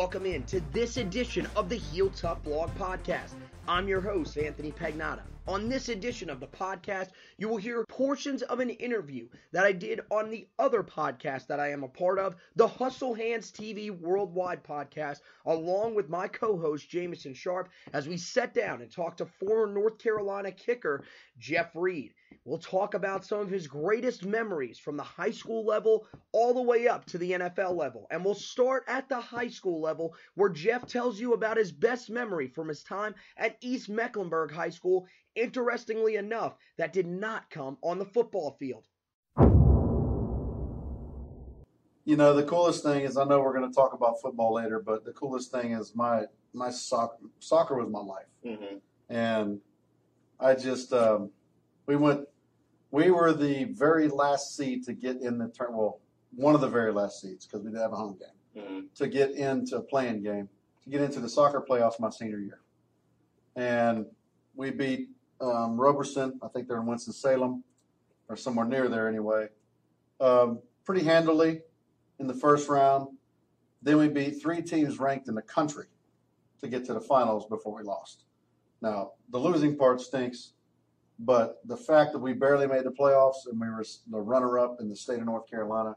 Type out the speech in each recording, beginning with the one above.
welcome in to this edition of the Heel Tough Blog Podcast. I'm your host, Anthony Pagnotta. On this edition of the podcast, you will hear portions of an interview that I did on the other podcast that I am a part of, the Hustle Hands TV Worldwide podcast, along with my co-host, Jamison Sharp, as we sat down and talked to former North Carolina kicker, Jeff Reed. We'll talk about some of his greatest memories from the high school level all the way up to the NFL level. And we'll start at the high school level, where Jeff tells you about his best memory from his time at East Mecklenburg High School. Interestingly enough, that did not come on the football field. You know, the coolest thing is, I know we're going to talk about football later, but the coolest thing is my soccer was my life. Mm-hmm. And I just, we were the very last seed to get in the one of the very last seeds, because we didn't have a home game, to get into a playing game, to get into the soccer playoffs my senior year. And we beat Roberson. I think they're in Winston-Salem or somewhere near there anyway. Pretty handily in the first round. Then we beat three teams ranked in the country to get to the finals before we lost. Now, the losing part stinks, but the fact that we barely made the playoffs and we were the runner-up in the state of North Carolina,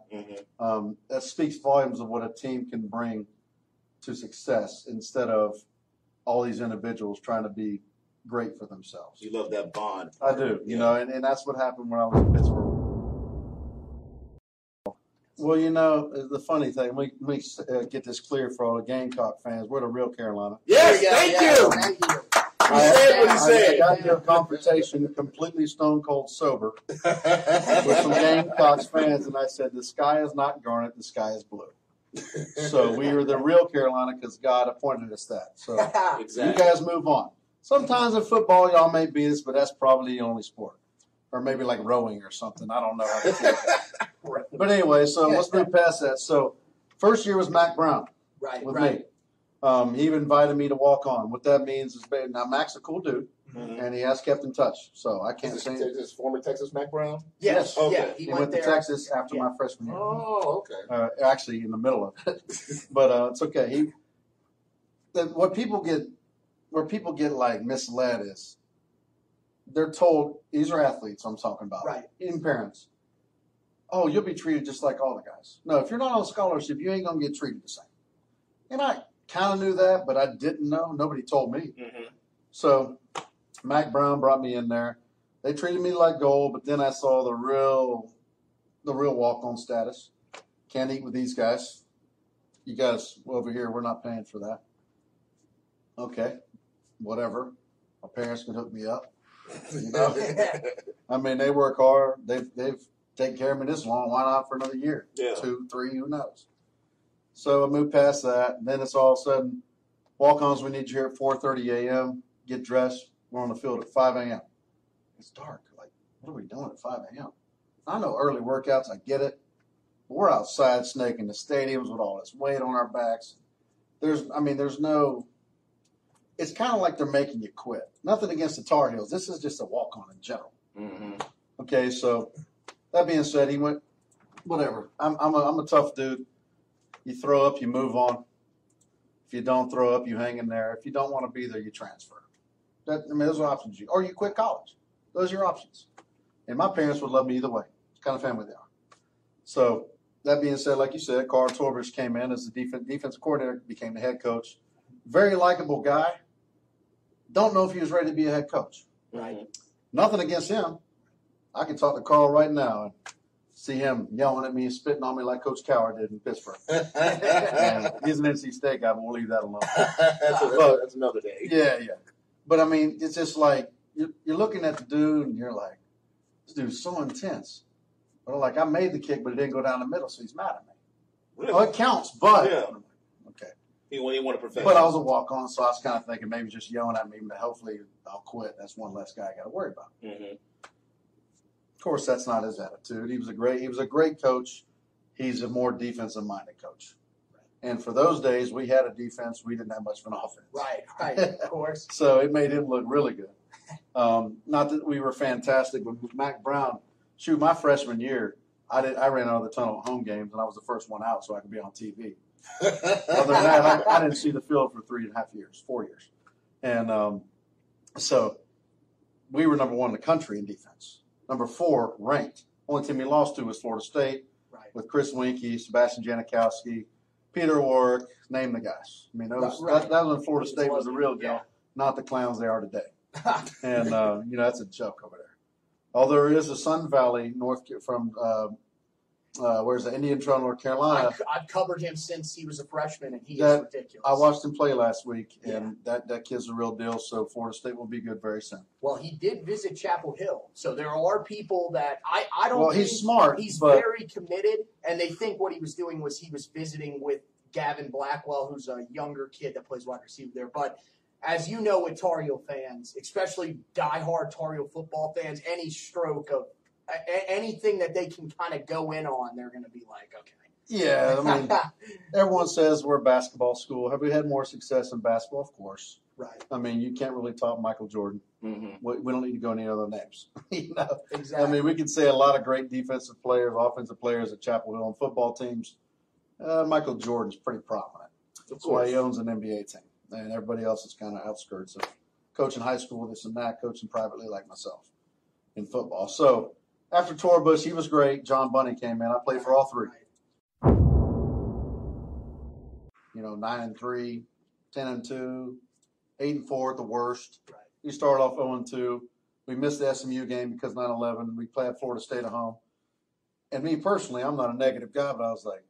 that speaks volumes of what a team can bring to success instead of all these individuals trying to be great for themselves. You love that bond. I do, you know, and that's what happened when I was in Pittsburgh. Well, you know, the funny thing, we get this clear for all the Gamecock fans. We're the real Carolina. Yes, thank you. He said what he said. I got into a confrontation completely stone cold sober with some Gamecocks fans, and I said, the sky is not garnet, the sky is blue. So we are the real Carolina because God appointed us that. So exactly. You guys move on. Sometimes in football, y'all may beat us, but that's probably the only sport. Or maybe like rowing or something. I don't know how to do that. Right. But anyway, so let's move past that. So first year was Mac Brown with me. He even invited me to walk on. What that means is, now Mac's a cool dude, and he has kept in touch. So I can't say it. Is former Texas Mac Brown? Yes. Okay. Yeah, he went to Texas after my freshman year. Oh, okay. Actually, in the middle of it. But it's okay. Where people get like misled is they're told, these are athletes I'm talking about, right? Even parents. Oh, you'll be treated just like all the guys. No, if you're not on scholarship, you ain't gonna get treated the same. And I kind of knew that, but I didn't know. Nobody told me. So Mac Brown brought me in there. They treated me like gold, but then I saw the real walk-on status. Can't eat with these guys. You guys over here, we're not paying for that. Okay, whatever. My parents can hook me up. You know? I mean, they work hard. They've taken care of me this long. Why not for another year? Yeah. 2, 3, who knows? So I moved past that. Then it's all of a sudden, walk-ons, we need you here at 4:30 a.m. Get dressed. We're on the field at 5 a.m. It's dark. Like, what are we doing at 5 a.m.? I know early workouts. I get it. But we're outside snaking the stadiums with all this weight on our backs. There's no – it's kind of like they're making you quit. Nothing against the Tar Heels. This is just a walk-on in general. Okay, so that being said, he went, whatever. I'm a tough dude. You throw up, you move on. If you don't throw up, you hang in there. If you don't want to be there, you transfer. Those are options. Or you quit college. Those are your options. And my parents would love me either way. It's the kind of family they are. So that being said, like you said, Carl Torbish came in as the defensive coordinator, became the head coach. Very likable guy. Don't know if he was ready to be a head coach. Right. Nothing against him. I can talk to Carl right now and see him yelling at me and spitting on me like Coach Cowher did in Pittsburgh. And he's an NC State guy, but we'll leave that alone. That's another day. Yeah. But, I mean, it's just like you're looking at the dude and you're like, this dude's so intense. But like, I made the kick, but it didn't go down the middle, so he's mad at me. Really? Oh, it counts, but okay. He wanted to perfect. But I was a walk-on, so I was kind of thinking maybe just yelling at me, but hopefully I'll quit. That's one less guy I got to worry about. Of course, that's not his attitude. He was a great coach. He's a more defensive-minded coach. And for those days, we had a defense. We didn't have much of an offense. Right, of course. So it made him look really good. Not that we were fantastic, but with Mac Brown, my freshman year, I ran out of the tunnel at home games, and I was the first one out so I could be on TV. Other than that, I didn't see the field for 4 years. And so we were number 1 in the country in defense. Number 4 ranked. Only team we lost to was Florida State with Chris Winkie, Sebastian Janikowski, Peter Warwick, name the guys. I mean, that was when Florida State was the real deal, not the clowns they are today. And, that's a joke over there. Although there is a Sun Valley from where's the Indian-Trail, North Carolina. I've covered him since he was a freshman, and he is ridiculous. I watched him play last week, and that kid's a real deal, so Florida State will be good very soon. Well, he did visit Chapel Hill, so there are people that I don't think he's smart. He's very committed, and they think what he was doing was he was visiting with Gavin Blackwell, who's a younger kid that plays wide receiver there. But as you know with Tar Heel fans, especially diehard Tar Heel football fans, any stroke of anything that they can kind of go in on, they're going to be like, okay. Yeah, I mean, everyone says we're a basketball school. Have we had more success in basketball? Of course. Right. I mean, you can't really top Michael Jordan. Mm-hmm. We don't need to go any other names. Exactly. I mean, we could say a lot of great defensive players, offensive players at Chapel Hill and football teams. Michael Jordan's pretty prominent. That's why he owns an NBA team. And everybody else is kind of outskirts of coaching high school, this and that, coaching privately like myself in football. So after Torbush, he was great. John Bunny came in. I played for all 3. 9-3, 10-2, 8-4 at the worst. Right. We started off 0-2. We missed the SMU game because 9/11. We played Florida State at home. And me personally, I'm not a negative guy, but I was like,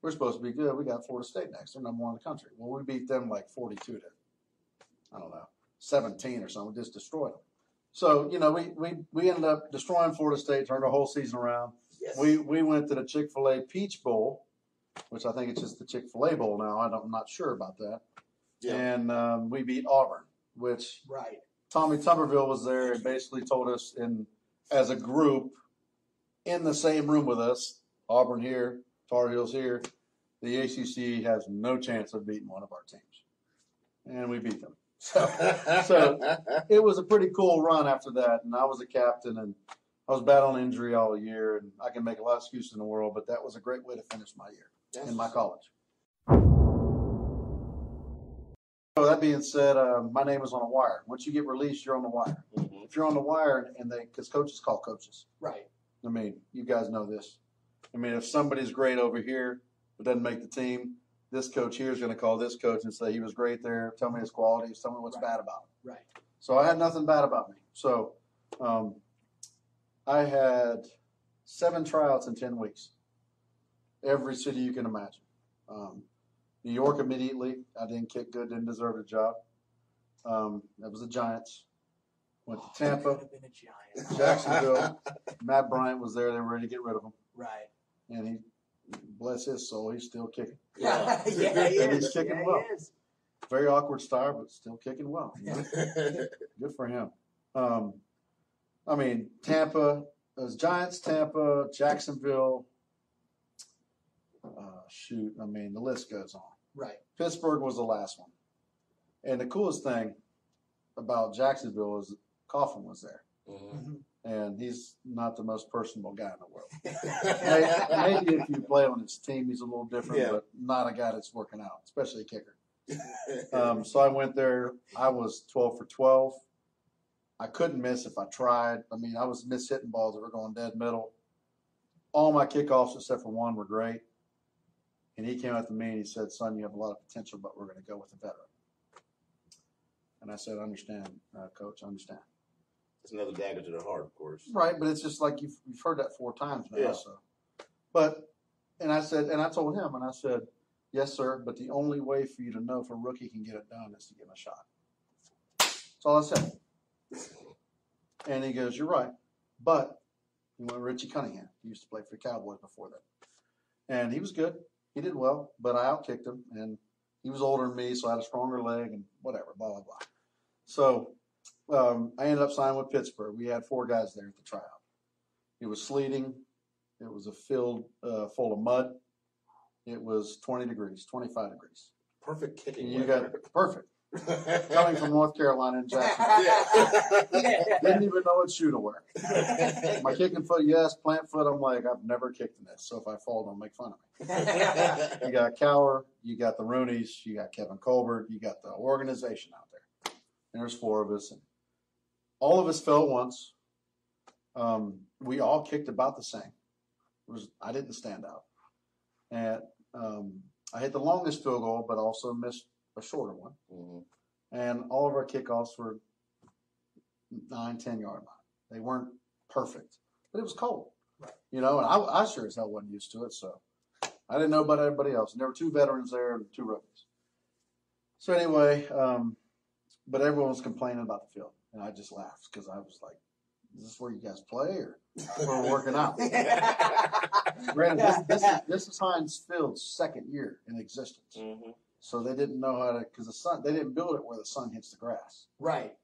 we're supposed to be good. We got Florida State next. They're number 1 in the country. Well, we beat them like 42 to, 17 or something. We just destroyed them. So, we ended up destroying Florida State, turned our whole season around. Yes. We went to the Chick-fil-A Peach Bowl, which I think it's just the Chick-fil-A Bowl now. I'm not sure about that. Yeah. And we beat Auburn, which Tommy Tuberville was there and basically told us as a group in the same room with us, Auburn here, Tar Heels here, the ACC has no chance of beating one of our teams. And we beat them. So it was a pretty cool run after that. And I was a captain, and I was battling injury all year. And I can make a lot of excuses in the world, but that was a great way to finish my year in my college. So that being said, my name is on a wire. Once you get released, you're on the wire. Mm-hmm. If you're on the wire, because coaches call coaches. Right. I mean, you guys know this. I mean, if somebody's great over here but doesn't make the team, this coach here is going to call this coach and say he was great there, tell me his qualities, tell me what's bad about him. Right. So I had nothing bad about me. So I had 7 tryouts in 10 weeks. Every city you can imagine. New York immediately. I didn't kick good, didn't deserve the job. That was the Giants. Went to Tampa. Jacksonville. Matt Bryant was there. They were ready to get rid of him. Right. And he, bless his soul, he's still kicking. Yeah, he and is. He's kicking well. Very awkward start, but still kicking well. Yeah. Good for him. I mean, Tampa, it was Giants, Tampa, Jacksonville. I mean, the list goes on. Right. Pittsburgh was the last one. And the coolest thing about Jacksonville is Coughlin was there. Mm-hmm. And he's not the most personable guy in the world. Maybe if you play on his team, he's a little different, but not a guy that's working out, especially a kicker. So I went there. I was 12 for 12. I couldn't miss if I tried. I mean, I was hitting balls that were going dead middle. All my kickoffs except for one were great. And he came up to me and he said, "Son, you have a lot of potential, but we're going to go with a veteran." And I said, "I understand, Coach. I understand." It's another dagger to the heart, of course. Right, but it's just like you've heard that 4 times now. Yeah. So. And I told him, and I said, "Yes, sir, but the only way for you to know if a rookie can get it done is to give him a shot." That's all I said. And he goes, "You're right." But he went Richie Cunningham. He used to play for the Cowboys before that. And he was good. He did well, but I outkicked him, and he was older than me, so I had a stronger leg and whatever, blah, blah, blah. So I ended up signing with Pittsburgh. We had 4 guys there at the tryout. It was sleeting. It was a field full of mud. It was 20 degrees, 25 degrees. Perfect kicking. You got perfect. coming from North Carolina and Jackson. Didn't even know what shoe to wear. My kicking foot, yes. Plant foot, I'm like, I've never kicked in this. So if I fall, don't make fun of me. You got Cower, you got the Rooneys, you got Kevin Colbert, you got the organization out there. And there's 4 of us. And all of us fell at once. We all kicked about the same. I didn't stand out. And I hit the longest field goal, but also missed a shorter one. Mm-hmm. And all of our kickoffs were 9-10 yard line. They weren't perfect, but it was cold. Right. And I sure as hell wasn't used to it. So I didn't know about everybody else. And there were 2 veterans there and 2 rookies. So anyway, but everyone was complaining about the field. And I just laughed because I was like, is this where you guys play or we're working out? Granted, this is Heinz Field's 2nd year in existence. Mm-hmm. So they didn't know how to, because they didn't build it where the sun hits the grass. Right.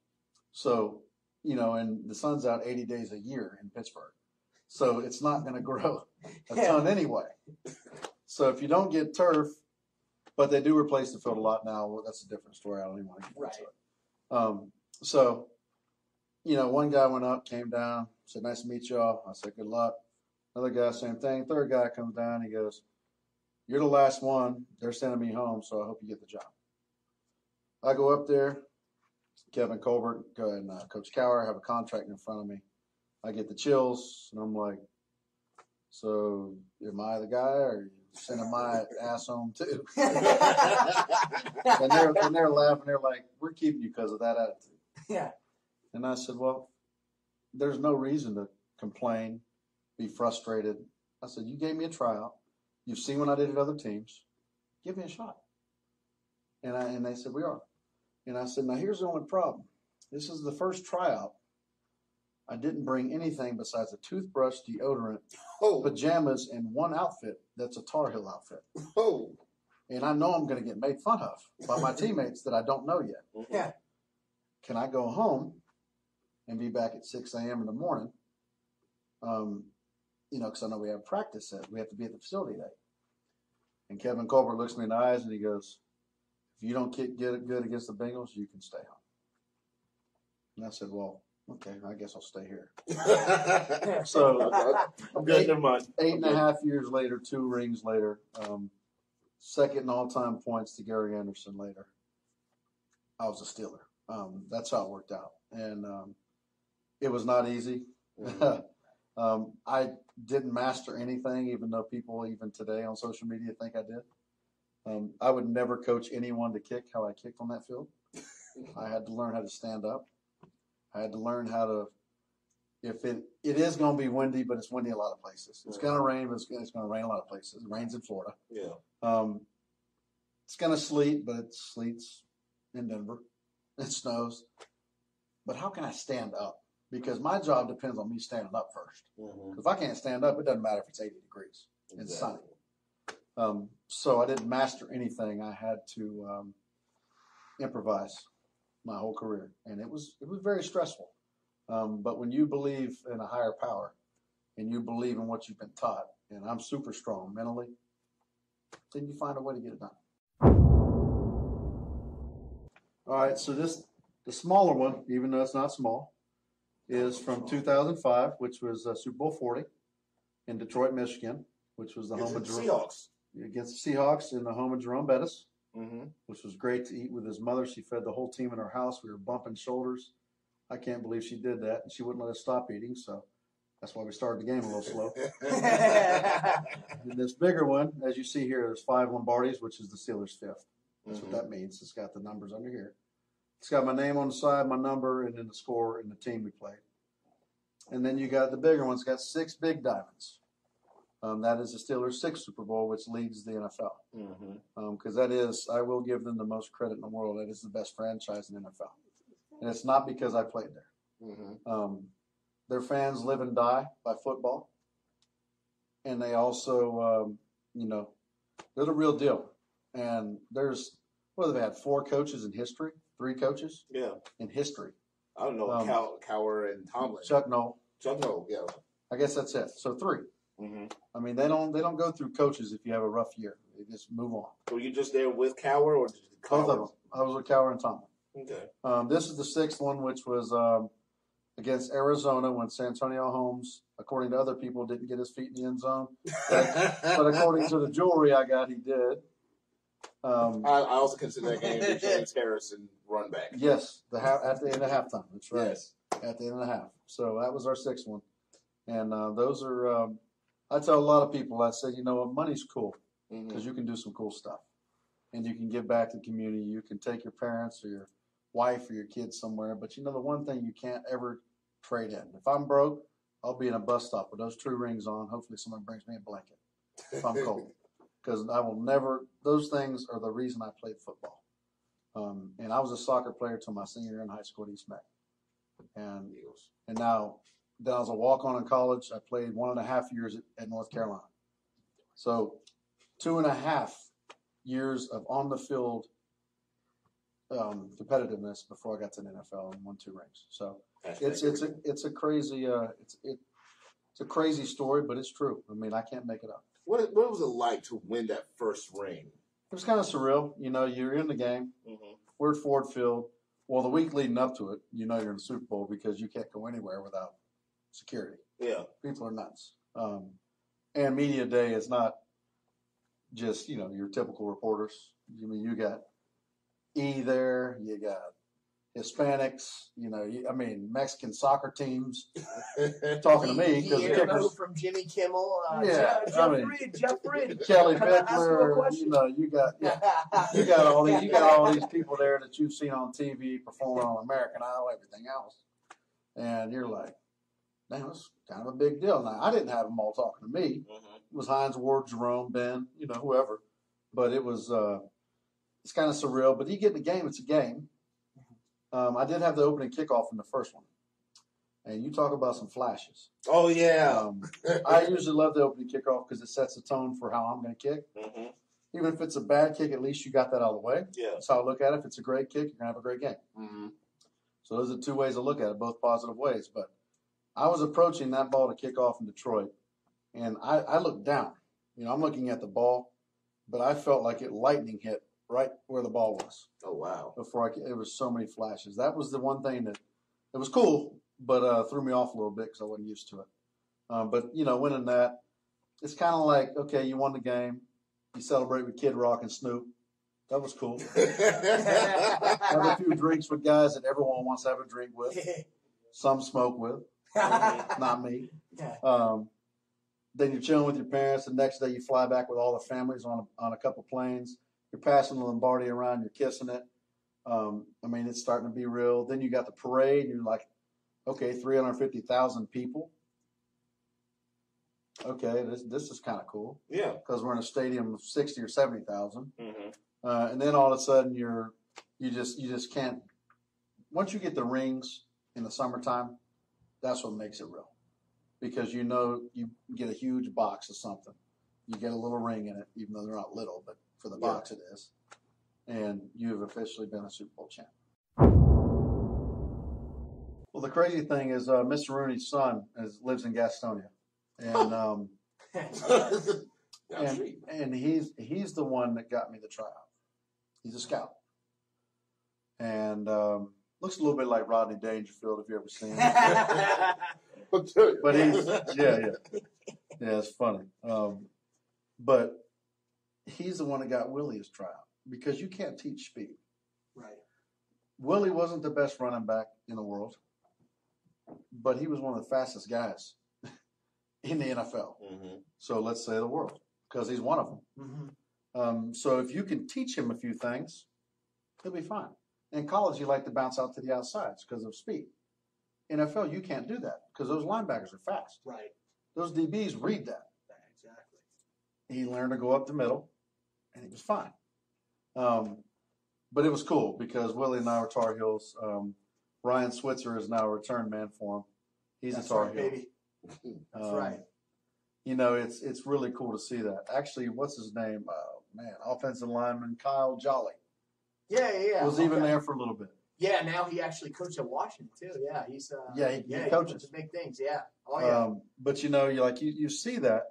So, and the sun's out 80 days a year in Pittsburgh. So it's not going to grow a ton anyway. So if you don't get turf, but they do replace the field a lot now, well, that's a different story. I don't even want to get into it. So, one guy went up, came down, said, nice to meet y'all. I said, good luck. Another guy, same thing. 3rd guy comes down. He goes, you're the last one. They're sending me home, so I hope you get the job. I go up there. Kevin Colbert and Coach Cower have a contract in front of me. I get the chills, and I'm like, so am I the guy, or are you sending my ass home too? and they're laughing. They're like, we're keeping you because of that attitude. Yeah. And I said, well, there's no reason to complain, be frustrated. I said, you gave me a tryout. You've seen what I did at other teams. Give me a shot. And they said, we are. And I said, now here's the only problem. This is the first tryout. I didn't bring anything besides a toothbrush, deodorant, pajamas, and 1 outfit that's a Tar Heel outfit. Oh. And I know I'm going to get made fun of by my teammates that I don't know yet. Yeah. Can I go home and be back at 6 a.m. in the morning? Because I know we have practice we have to be at the facility today. And Kevin Colbert looks me in the eyes and he goes, if you don't get it good against the Bengals, you can stay home. And I said, well, okay, I guess I'll stay here. So I'm good, never mind. 8.5 years later, 2 rings later, 2nd in all-time points to Gary Anderson later, I was a Steeler. That's how it worked out. And it was not easy. Mm-hmm. I didn't master anything, even though people even today on social media think I did. I would never coach anyone to kick how I kicked on that field. I had to learn how to stand up. I had to learn how to, if it is going to be windy, but it's windy a lot of places. It's going to rain, but it's going to rain a lot of places. It rains in Florida. Yeah. It's going to sleet, but it sleets in Denver. It snows. But how can I stand up? Because my job depends on me standing up first. Mm-hmm. If I can't stand up, it doesn't matter if it's 80 degrees. Exactly. It's sunny. So I didn't master anything. I had to improvise my whole career, and it was very stressful. But when you believe in a higher power and you believe in what you've been taught, and I'm super strong mentally, then you find a way to get it done. All right, so the smaller one, even though it's not small, is from 2005, which was Super Bowl 40 in Detroit, Michigan, which was the home of Seahawks. Against the Seahawks in the home of Jerome Bettis, which was great to eat with his mother. She fed the whole team in our house. We were bumping shoulders. I can't believe she did that, and she wouldn't let us stop eating, so that's why we started the game a little slow. And this bigger one, as you see here, there's 5 Lombardis, which is the Steelers' 5th. That's what that means. It's got the numbers under here. It's got my name on the side, my number, and then the score and the team we played. And then you got the bigger one. It's got 6 big diamonds. That is the Steelers' 6th Super Bowl, which leads the NFL. Because that is, I will give them the most credit in the world. That is the best franchise in the NFL. And it's not because I played there. Their fans live and die by football. And they also, they're the real deal. And there's, what have they had, 4 coaches in history? 3 coaches? Yeah. In history. I don't know, Cower and Tomlin. Chuck Noll, yeah. I guess that's it. So 3. I mean, they don't go through coaches if you have a rough year. They just move on. Were you just there with Cowher or Both of them. I was with Cowher and Tomlin. Okay. This is the sixth one, which was against Arizona when Santonio Holmes, according to other people, didn't get his feet in the end zone. But according to the jewelry I got, he did. I also consider that game the James Harrison run back. Yes, at the end of halftime. That's right. Yes. At the end of the half. So that was our sixth one. And those are, I tell a lot of people, I say, you know what, money's cool because you can do some cool stuff. And you can give back to the community. You can take your parents or your wife or your kids somewhere. But you know the one thing you can't ever trade in. If I'm broke, I'll be in a bus stop with those true rings on. Hopefully someone brings me a blanket if I'm cold. Because I will never, those things are the reason I played football. And I was a soccer player till my senior year in high school at East Mac. And now, then I was a walk-on in college. I played 1.5 years at North Carolina. So 2.5 years of on-the-field competitiveness before I got to the NFL and won 2 rings. So it's a crazy it's a crazy story, but it's true. I mean, I can't make it up. What was it like to win that first ring? It was kind of surreal. You know, you're in the game. We're at Ford Field. Well, the week leading up to it, you know you're in the Super Bowl because you can't go anywhere without security. Yeah. People are nuts. And media day is not just, you know, your typical reporters. I mean, you got E there, you got Hispanics, you know, Mexican soccer teams talking to me because the kickers from Jimmy Kimmel, Jeff Fried, Kelly Bickler, you know, you got all these people there that you've seen on TV performing on American Idol, everything else, and you're like, damn, it's kind of a big deal. Now I didn't have them all talking to me. It was Hines Ward, Jerome, Ben, you know, whoever, but it was it's kind of surreal. But you get in the game, it's a game. I did have the opening kickoff in the first one. And you talk about some flashes. Oh, yeah. I usually love the opening kickoff because it sets the tone for how I'm going to kick. Even if it's a bad kick, at least you got that out of the way. Yeah. That's how I look at it. If it's a great kick, you're going to have a great game. So those are 2 ways to look at it, both positive ways. But I was approaching that ball to kick off in Detroit, and I looked down. You know, I'm looking at the ball, but I felt like it lightning hit right where the ball was. Oh, wow. There was so many flashes. That was the one thing that it was cool, but threw me off a little bit because I wasn't used to it. But, you know, winning that, it's kind of like, okay, you won the game. You celebrate with Kid Rock and Snoop. That was cool. Have a few drinks with guys that everyone wants to have a drink with. Some smoke with. Not me. Then you're chilling with your parents. The next day you fly back with all the families on a couple planes. You're passing the Lombardi around. You're kissing it. It's starting to be real. Then you got the parade. And you're like, okay, 350,000 people. Okay, this is kind of cool. Yeah. Because we're in a stadium of 60 or 70,000. And then all of a sudden you just can't. Once you get the rings in the summertime, that's what makes it real. Because you know you get a huge box of something. You get a little ring in it, even though they're not little, but for the box it is. And you have officially been a Super Bowl champ. Well, the crazy thing is Mr. Rooney's son lives in Gastonia. And and he's the one that got me the tryout. He's a scout. And looks a little bit like Rodney Dangerfield, if you ever seen him. But yeah, it's funny. But he's the one that got Willie his tryout because you can't teach speed. Right. Willie wasn't the best running back in the world, but he was one of the fastest guys in the NFL. So let's say the world, because he's one of them. So if you can teach him a few things, he'll be fine. In college, you like to bounce out to the outsides because of speed. NFL, you can't do that because those linebackers are fast. Right. Those DBs read that. Exactly. He learned to go up the middle, and he was fine. But it was cool because Willie and I were Tar Heels. Ryan Switzer is now a return man for him. He's a Tar Heel. Baby. That's right. You know, it's really cool to see that. Actually, what's his name? Offensive lineman Kyle Jolly. Yeah. Was even there for a little bit. Yeah, now he actually coached at Washington too. Yeah, he's he coaches big things. Yeah. Oh yeah. But you know, you see that,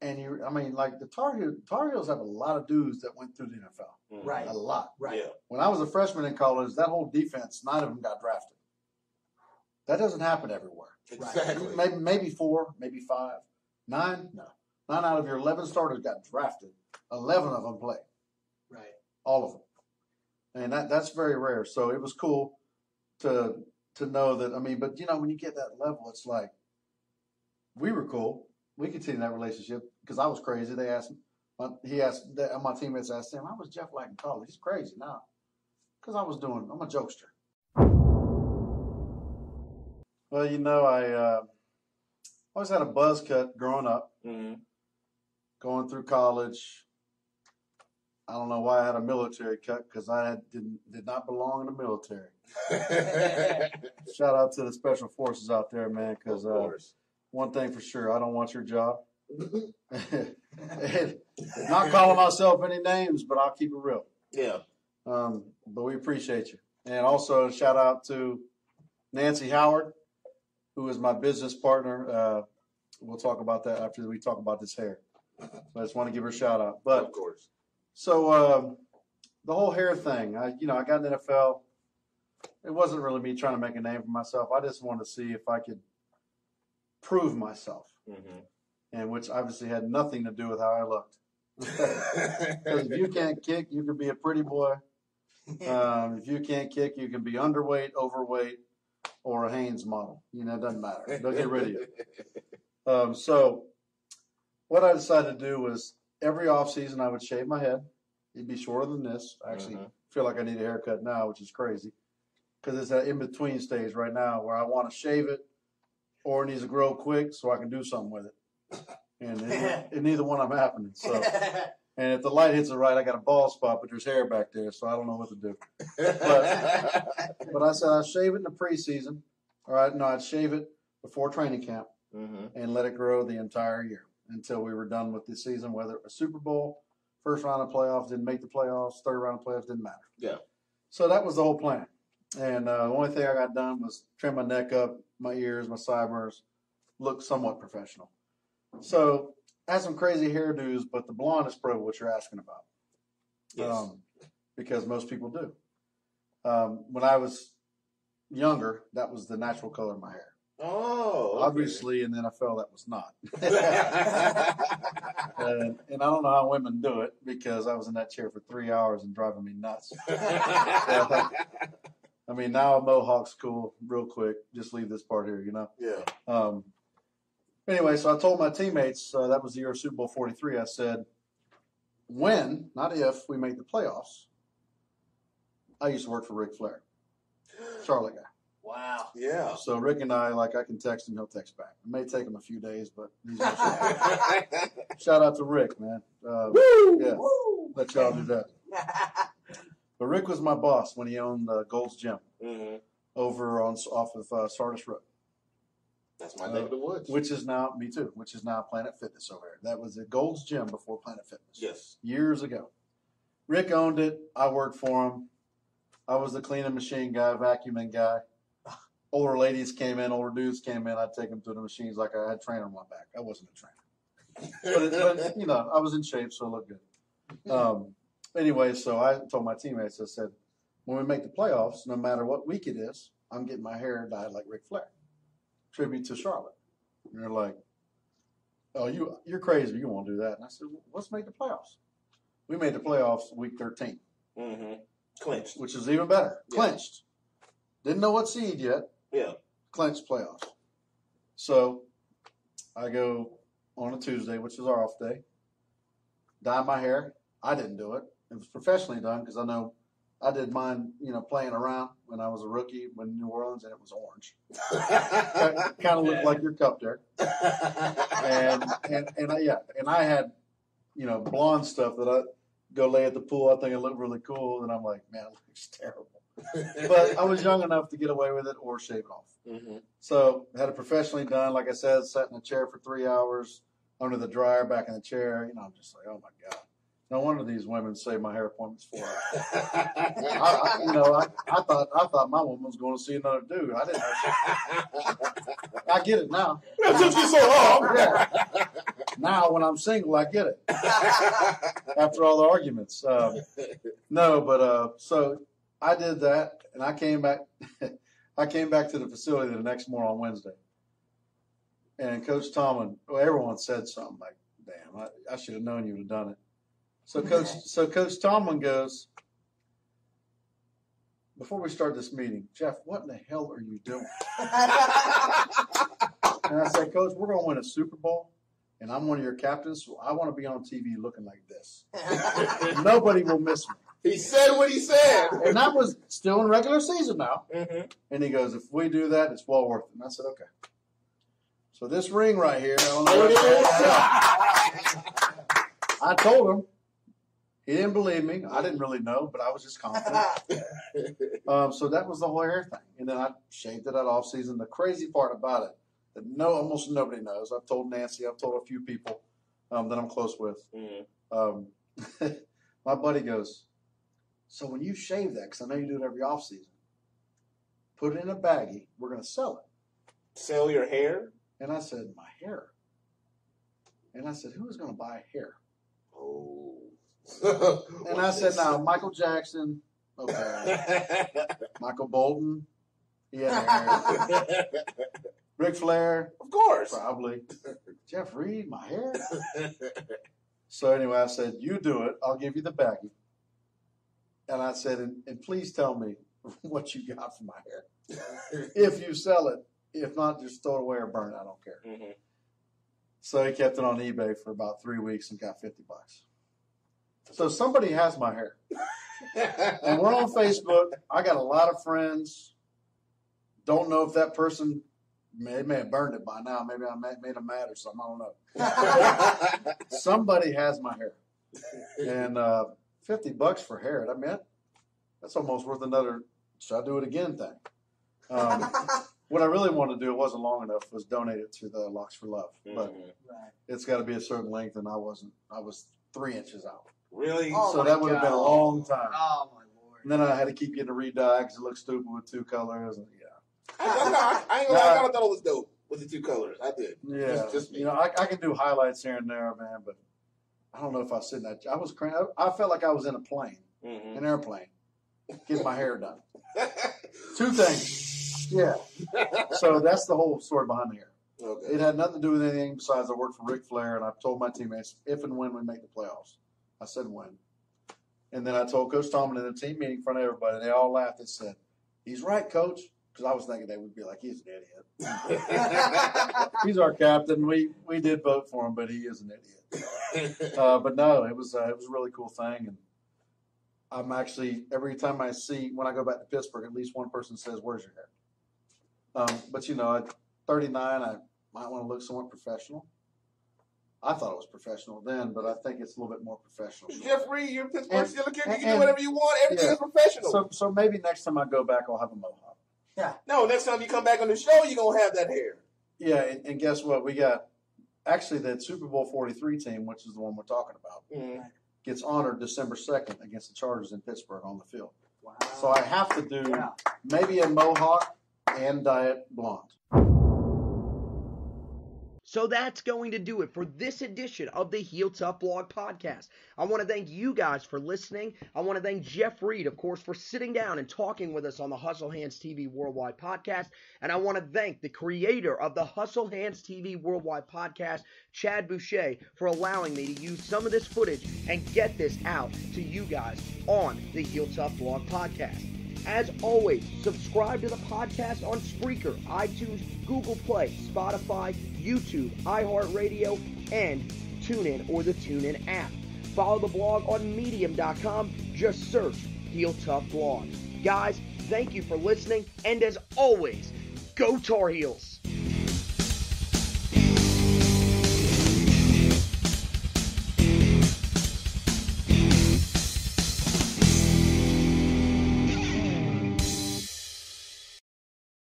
And like the Tar Heels have a lot of dudes that went through the NFL. Right. A lot. Right. Yeah. When I was a freshman in college, that whole defense, 9 of them got drafted. That doesn't happen everywhere. Exactly. Maybe 4, maybe 5. 9? No. 9 out of your 11 starters got drafted. 11 of them played. Right. All of them. And that's very rare. So it was cool to know that. But when you get that level, it's like we were cool. We continued that relationship because I was crazy. They asked me, my teammates asked him, how was Jeff like in college? He's crazy now. Because I'm a jokester. Well, I always had a buzz cut growing up, going through college. I don't know why I had a military cut because I did not belong in the military. Shout out to the special forces out there, man, because one thing for sure, I don't want your job. Not calling myself any names, but I'll keep it real. Yeah. But we appreciate you. And also shout out to Nancy Howard, who is my business partner. We'll talk about that after we talk about this hair. So I just want to give her a shout out. But of course. So the whole hair thing, I got in the NFL. It wasn't really me trying to make a name for myself. I just wanted to see if I could prove myself, and which obviously had nothing to do with how I looked. Because if you can't kick, you can be a pretty boy. If you can't kick, you can be underweight, overweight, or a Hanes model. It doesn't matter. They'll get rid of you. So what I decided to do was every offseason I would shave my head. It'd be shorter than this. I actually feel like I need a haircut now, which is crazy. Because it's that in-between stage right now where I want to shave it or it needs to grow quick so I can do something with it. And neither one I'm happening. So, and if the light hits it right, I got a bald spot, but there's hair back there, so I don't know what to do. But I said I'd shave it in the preseason. All right, no, I'd shave it before training camp and let it grow the entire year until we were done with the season, whether it was Super Bowl, first round of playoffs, didn't make the playoffs, third round of playoffs, didn't matter. Yeah. So that was the whole plan. And the only thing I got done was trim my neck up, my ears, my sideburns, look somewhat professional. So I had some crazy hairdos, but the blonde is probably what you're asking about. Yes. Because most people do. When I was younger, that was the natural color of my hair. Oh, okay. Obviously, in the NFL, that was not. And I don't know how women do it because I was in that chair for 3 hours and driving me nuts. Now a mohawk's cool, real quick. Just leave this part here, Yeah. Anyway, so I told my teammates, that was the year of Super Bowl 43, I said, when, not if, we make the playoffs, I used to work for Ric Flair, Charlotte guy. Wow. Yeah. So Rick and I, I can text him, he'll text back. It may take him a few days, but he's shout out to Rick, man. Woo! Yeah, Woo! let y'all do that. But Rick was my boss when he owned Gold's Gym over off of Sardis Road. That's my neck of the woods. Which is now, me too, which is now Planet Fitness over there. That was at Gold's Gym before Planet Fitness. Yes. Years ago. Rick owned it. I worked for him. I was the cleaning machine guy, vacuuming guy. Older ladies came in, older dudes came in. I'd take them to the machines like I had a trainer on my back. I wasn't a trainer. But I was in shape, so it looked good. Anyway, so I told my teammates, I said, when we make the playoffs, no matter what week it is, I'm getting my hair dyed like Ric Flair. Tribute to Charlotte. And they're like, oh, you're crazy. You won't do that. And I said, well, let's make the playoffs. We made the playoffs week 13. Clinched. Which is even better. Yeah. Clinched. Didn't know what seed yet. Yeah. Clinched playoffs. So I go on a Tuesday, which is our off day, dye my hair. I didn't do it. It was professionally done because I know I did mine, playing around when I was a rookie in New Orleans, and it was orange. Kind of looked like your cup there. And I had, blonde stuff that I go lay at the pool. I think it looked really cool, and I'm like, man, it looks terrible. But I was young enough to get away with it or shave it off. So had it professionally done. Like I said, sat in a chair for 3 hours under the dryer, back in the chair. I'm just like, oh my God. No wonder these women say my hair appointment's 4 hours. I thought my woman was going to see another dude. I didn't know. I get it now. That took you so long. Yeah. Now, when I'm single, I get it. After all the arguments. So I did that, and I came back. I came back to the facility the next morning on Wednesday. And Coach Tomlin, everyone said something like, damn, I should have known you would have done it. So Coach Tomlin goes, before we start this meeting, Jeff, what in the hell are you doing? And I said, Coach, we're going to win a Super Bowl, and I'm one of your captains, so I want to be on TV looking like this. Nobody will miss me. He said what he said. And that was still in regular season now. Mm-hmm. And he goes, if we do that, it's well worth it. And I said, okay. So this ring right here, I told him. He didn't believe me. I didn't really know, but I was just confident. So that was the whole hair thing. And then I shaved it out off season. The crazy part about it, that almost nobody knows. I've told Nancy. I've told a few people that I'm close with. Mm-hmm. My buddy goes, so when you shave that, because I know you do it every off season, put it in a baggie. We're going to sell it. Sell your hair? And I said, my hair. And I said, who is going to buy hair? Oh. And I said, now, Michael Jackson, okay. Michael Bolton, he had hair. Ric Flair, of course. Probably. Jeff Reed, my hair. So anyway, I said, you do it. I'll give you the baggie. And I said, and please tell me what you got for my hair. If you sell it. If not, just throw it away or burn it. I don't care. Mm-hmm. So he kept it on eBay for about 3 weeks and got $50. So somebody has my hair. And we're on Facebook. I got a lot of friends. Don't know if that person may have burned it by now. Maybe I made them mad or something. I don't know. Somebody has my hair. And $50 for hair. I mean, that's almost worth another should I do it again thing. What I really wanted to do, it wasn't long enough, was donate it to the Locks for Love. But it's got to be a certain length, and I was 3 inches out. Really? Oh, so that would have been a long time. Oh, my Lord. And then I had to keep getting a re-dye because it looked stupid with 2 colors. And, I thought it was dope with the 2 colors. I did. Yeah. Just I can do highlights here and there, man, but I don't know if I was sitting at I was crazy. I felt like I was in a plane, an airplane, getting my hair done. 2 things. Yeah. So that's the whole story behind the hair. Okay. It had nothing to do with anything besides I worked for Ric Flair, and I told my teammates if and when we make the playoffs. I said when. And then I told Coach Tomlin in the team meeting in front of everybody. They all laughed and said, he's right, Coach. Because I was thinking they would be like, he's an idiot. He's our captain. We did vote for him, but he is an idiot. But no, it was a really cool thing. And I'm actually, every time when I go back to Pittsburgh, at least one person says, where's your hair? But, at 39, I might want to look somewhat professional. I thought it was professional then, but I think it's a little bit more professional. Jeff Reed, you're Pittsburgh Steelers kid. You can do whatever you want. Everything is professional. So maybe next time I go back, I'll have a mohawk. Yeah. No, next time you come back on the show, you're going to have that hair. Yeah, and guess what? We got, actually, that Super Bowl 43 team, which is the one we're talking about, gets honored December 2nd against the Chargers in Pittsburgh on the field. Wow. So I have to do maybe a mohawk and dye it blonde. So that's going to do it for this edition of the Heel Tough Blog Podcast. I want to thank you guys for listening. I want to thank Jeff Reed, of course, for sitting down and talking with us on the Hustle Hands TV Worldwide Podcast. And I want to thank the creator of the Hustle Hands TV Worldwide Podcast, Chad Boucher, for allowing me to use some of this footage and get this out to you guys on the Heel Tough Blog Podcast. As always, subscribe to the podcast on Spreaker, iTunes, Google Play, Spotify, YouTube, iHeartRadio, and TuneIn or the TuneIn app. Follow the blog on Medium.com. Just search Heel Tough Blog. Guys, thank you for listening, and as always, go Tar Heels!